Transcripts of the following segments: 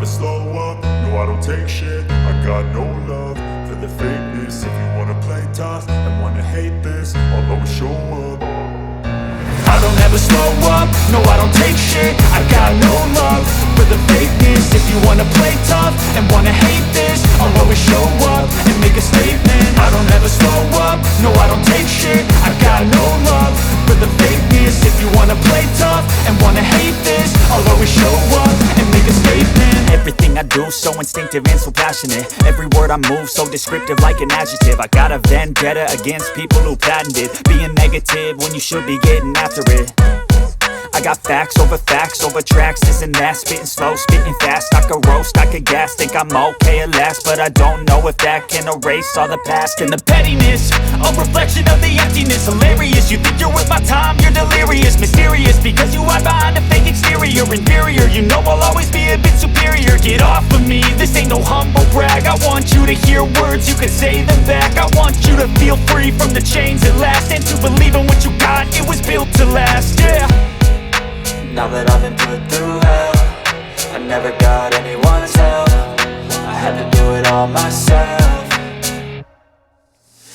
slow up, no I don't take shit. I got no love for the fakeness. If you wanna play tough and wanna hate this, I'll always show up. I don't ever slow up, no I don't take shit. I got no love for the fakeness. If you wanna play tough and wanna hate this, I'll always show up and make a statement. I don't ever slow up, no I don't take shit. I got no love for the fakeness. If you wanna play tough and wanna hate this, I'll always show up and make a statement. Everything I do so instinctive and so passionate. Every word I move so descriptive like an adjective. I got a vendetta against people who patented being negative when you should be getting after it. I got facts over tracks, this and that. Spitting slow, spitting fast, I could roast, I could gas. Think I'm okay at last, but I don't know if that can erase all the past. And the pettiness, a reflection of the emptiness. Hilarious, you think you're worth my time, you're delirious. Mysterious, because you hide behind a fake exterior. Inferior, you know I'll always be a bit superior. Get off of me, this ain't no humble brag. I want you to hear words, you can say them back. I want you to feel free from the chains at last, and to believe in what you got, it was built to last, yeah. Now that I've been put through hell, I never got anyone's help. I had to do it all myself.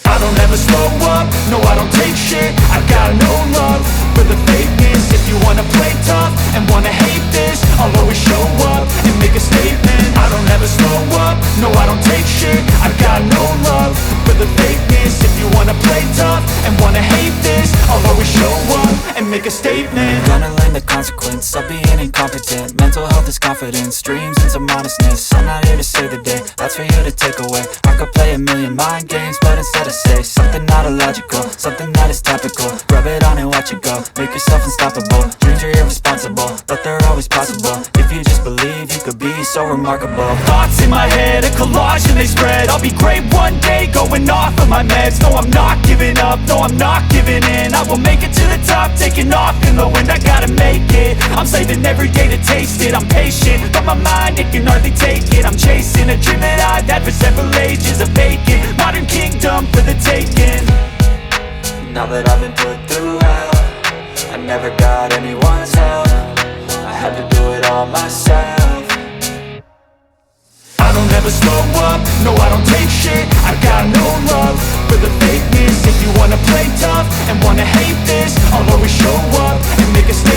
I don't ever slow up, no I don't take shit. I got no love for the fakeness. If you wanna play tough and wanna hate this, I'll always show up and make a statement. I don't ever slow up, no I don't take shit. I got no love for the fakeness. If you wanna play tough and wanna hate this, I'll always show up and make a statement. Gonna learn the consequence of being incompetent. Mental health is confidence, dreams and some modestness. I'm not here to save the day, that's for you to take away. I could play a million mind games, but instead I say something not illogical, something that is topical. Rub it on and watch it go, make yourself unstoppable. Dreams are irresponsible, but they're always possible. If you just believe, you could be so remarkable. Thoughts in my head, a collage and they spread. I'll be great one day, going off of my meds. No, I'm not giving up, no, I'm not giving in. I will make it to the top, taking off in the wind. I gotta make it, I'm saving every day to taste it. I'm patient, but my mind, it can hardly take it. I'm chasing a dream that I've had for several ages. A vacant, modern kingdom for the taking. Now that I've been put through hell, I never got anyone's help. I had to do it all myself. I don't ever slow up, no I don't take shit. I got no love for the fakeness. If you wanna play tough and wanna hate this, I'll always show up and make a statement.